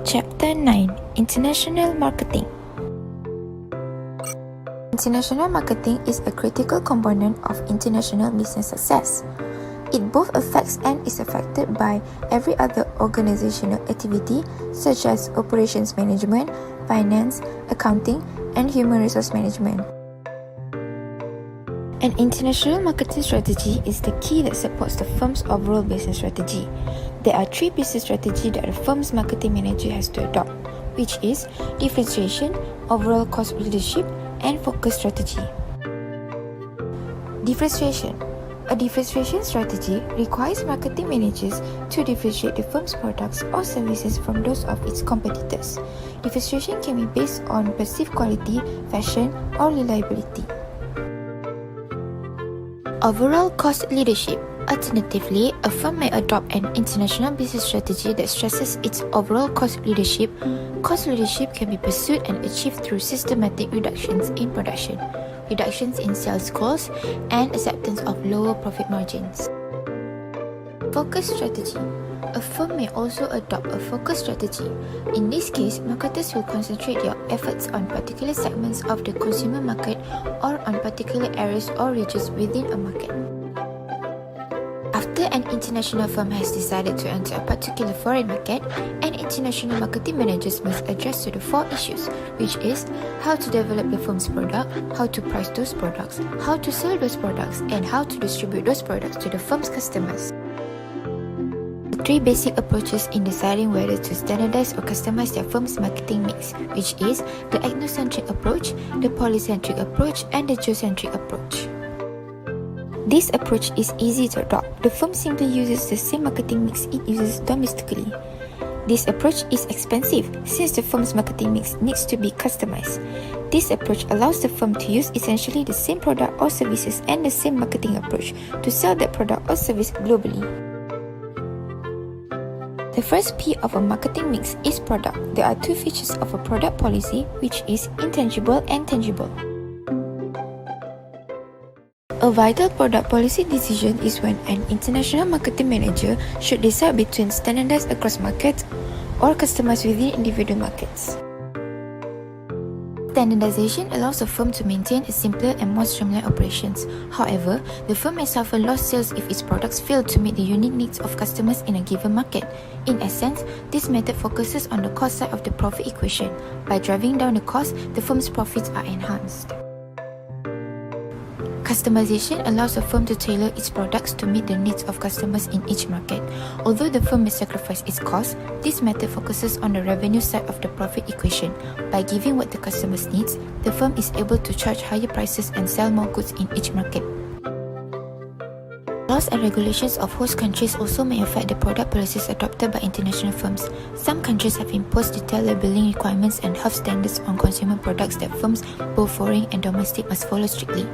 Chapter 9: International Marketing. International marketing is a critical component of international business success. It both affects and is affected by every other organizational activity such as operations management, finance, accounting, and human resource management. An international marketing strategy is the key that supports the firm's overall business strategy. There are three business strategies that a firm's marketing manager has to adopt, which is differentiation, overall cost leadership, and focus strategy. Differentiation. A differentiation strategy requires marketing managers to differentiate the firm's products or services from those of its competitors. Differentiation can be based on perceived quality, fashion, or reliability. Overall cost leadership. Alternatively, a firm may adopt an international business strategy that stresses its overall cost leadership. Cost leadership can be pursued and achieved through systematic reductions in production, reductions in sales costs, and acceptance of lower profit margins. Focus strategy. A firm may also adopt a focus strategy. In this case, marketers will concentrate their efforts on particular segments of the consumer market or on particular areas or regions within a market. After an international firm has decided to enter a particular foreign market, an international marketing manager must address to the four issues, which is how to develop the firm's product, how to price those products, how to sell those products, and how to distribute those products to the firm's customers. Three basic approaches in deciding whether to standardize or customize their firm's marketing mix, which is the ethnocentric approach, the polycentric approach, and the geocentric approach. This approach is easy to adopt. The firm simply uses the same marketing mix it uses domestically. This approach is expensive since the firm's marketing mix needs to be customized. This approach allows the firm to use essentially the same product or services and the same marketing approach to sell that product or service globally. The first P of a marketing mix is product. There are two features of a product policy, which is intangible and tangible. A vital product policy decision is when an international marketing manager should decide between standardized across markets or customized within individual markets. Standardization allows a firm to maintain a simpler and more streamlined operations. However, the firm may suffer lost sales if its products fail to meet the unique needs of customers in a given market. In essence, this method focuses on the cost side of the profit equation. By driving down the cost, the firm's profits are enhanced. Customization allows a firm to tailor its products to meet the needs of customers in each market. Although the firm may sacrifice its cost, this method focuses on the revenue side of the profit equation. By giving what the customers needs, the firm is able to charge higher prices and sell more goods in each market. Laws and regulations of host countries also may affect the product policies adopted by international firms. Some countries have imposed detailed labeling requirements and health standards on consumer products that firms, both foreign and domestic, must follow strictly.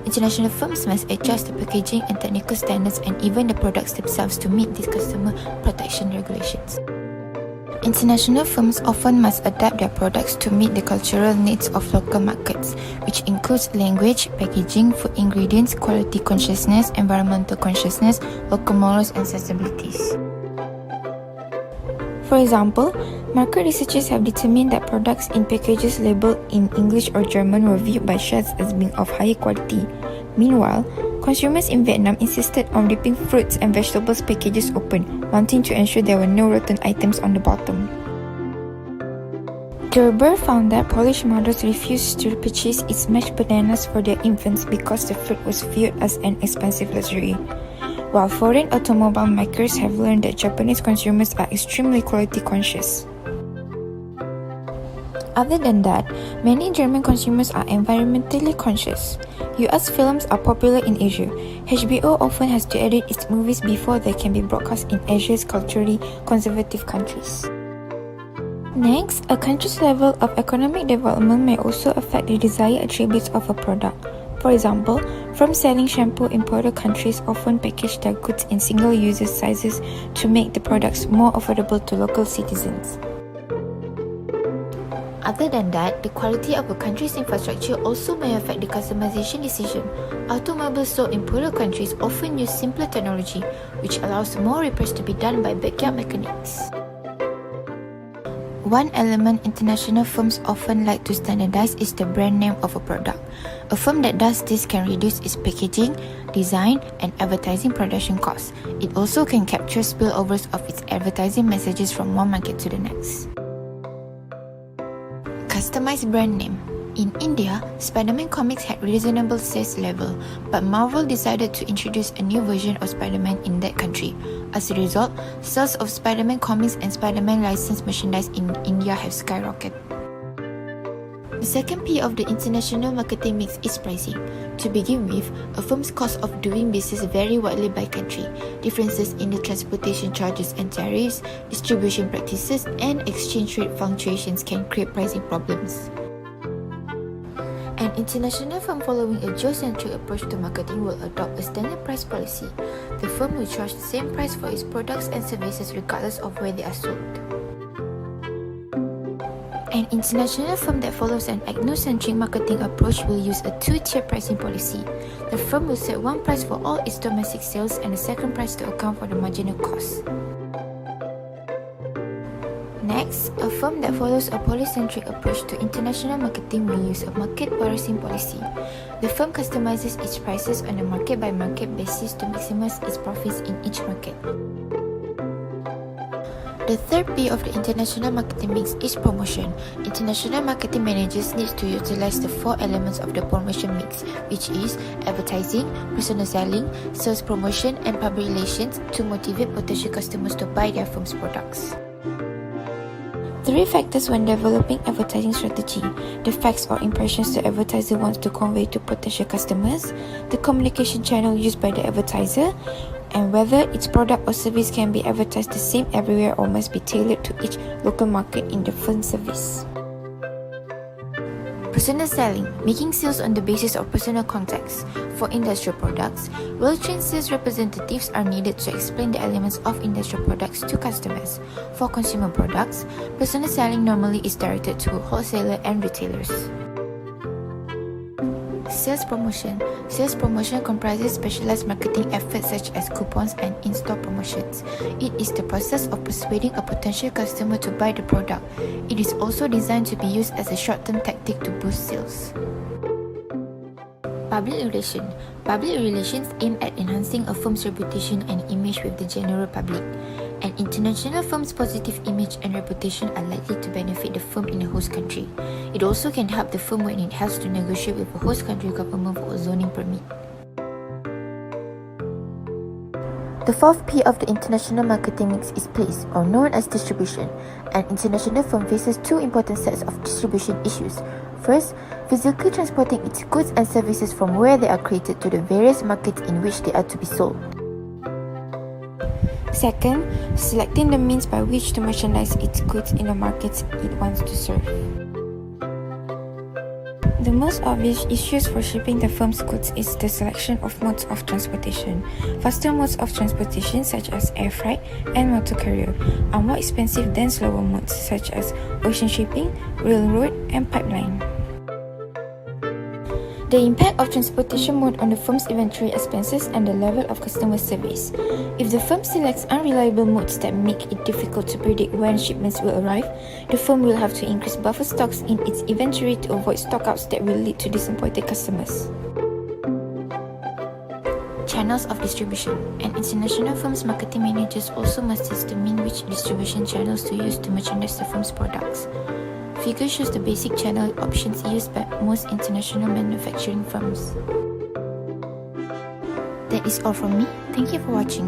International firms must adjust the packaging and technical standards and even the products themselves to meet these customer protection regulations. International firms often must adapt their products to meet the cultural needs of local markets, which includes language, packaging, food ingredients, quality consciousness, environmental consciousness, local morals, and sensibilities. For example, market researchers have determined that products in packages labeled in English or German were viewed by chefs as being of higher quality. Meanwhile, consumers in Vietnam insisted on ripping fruits and vegetables packages open, wanting to ensure there were no rotten items on the bottom. Gerber found that Polish mothers refused to purchase its mashed bananas for their infants because the fruit was viewed as an expensive luxury. While foreign automobile makers have learned that Japanese consumers are extremely quality conscious. Other than that, many German consumers are environmentally conscious. US films are popular in Asia. HBO often has to edit its movies before they can be broadcast in Asia's culturally conservative countries. Next, a country's level of economic development may also affect the desired attributes of a product. For example, firms selling shampoo in poorer countries often package their goods in single-use sizes to make the products more affordable to local citizens. Other than that, the quality of a country's infrastructure also may affect the customization decision. Automobiles sold in poorer countries often use simpler technology, which allows more repairs to be done by backyard mechanics. One element international firms often like to standardize is the brand name of a product. A firm that does this can reduce its packaging, design, and advertising production costs. It also can capture spillovers of its advertising messages from one market to the next. Customized brand name. In India, Spider-Man comics had reasonable sales level, but Marvel decided to introduce a new version of Spider-Man in that country. As a result, sales of Spider-Man comics and Spider-Man licensed merchandise in India have skyrocketed. The second P of the international marketing mix is pricing. To begin with, a firm's cost of doing business vary widely by country. Differences in the transportation charges and tariffs, distribution practices, and exchange rate fluctuations can create pricing problems. An international firm following a geo-centric approach to marketing will adopt a standard price policy. The firm will charge the same price for its products and services regardless of where they are sold. An international firm that follows an ethnocentric marketing approach will use a two-tier pricing policy. The firm will set one price for all its domestic sales and a second price to account for the marginal cost. Next, a firm that follows a polycentric approach to international marketing will use a market pricing policy. The firm customizes its prices on a market-by-market basis to maximize its profits in each market. The third P of the international marketing mix is promotion. International marketing managers need to utilize the four elements of the promotion mix, which is advertising, personal selling, sales promotion, and public relations to motivate potential customers to buy their firm's products. Three factors when developing advertising strategy: the facts or impressions the advertiser wants to convey to potential customers, the communication channel used by the advertiser, and whether its product or service can be advertised the same everywhere or must be tailored to each local market in the firm's service. Personal selling, making sales on the basis of personal contacts. For industrial products, well-trained sales representatives are needed to explain the elements of industrial products to customers. For consumer products, personal selling normally is directed to wholesalers and retailers. Sales promotion. Sales promotion comprises specialized marketing efforts such as coupons and in-store promotions. It is the process of persuading a potential customer to buy the product. It is also designed to be used as a short-term tactic to boost sales. Public relations. Public relations aim at enhancing a firm's reputation and image with the general public. An international firm's positive image and reputation are likely to benefit the firm in the host country. It also can help the firm when it has to negotiate with a host country government for a zoning permit. The fourth P of the international marketing mix is place, or known as distribution. An international firm faces two important sets of distribution issues. First, physically transporting its goods and services from where they are created to the various markets in which they are to be sold. Second, selecting the means by which to merchandise its goods in the markets it wants to serve. The most obvious issues for shipping the firm's goods is the selection of modes of transportation. Faster modes of transportation such as air freight and motor carrier are more expensive than slower modes such as ocean shipping, railroad, and pipeline. The impact of transportation mode on the firm's inventory expenses and the level of customer service. If the firm selects unreliable modes that make it difficult to predict when shipments will arrive, the firm will have to increase buffer stocks in its inventory to avoid stockouts that will lead to disappointed customers. Channels of distribution. An international firm's marketing managers also must determine which distribution channels to use to merchandise the firm's products. Figure shows the basic channel options used by most international manufacturing firms. That is all from me. Thank you for watching.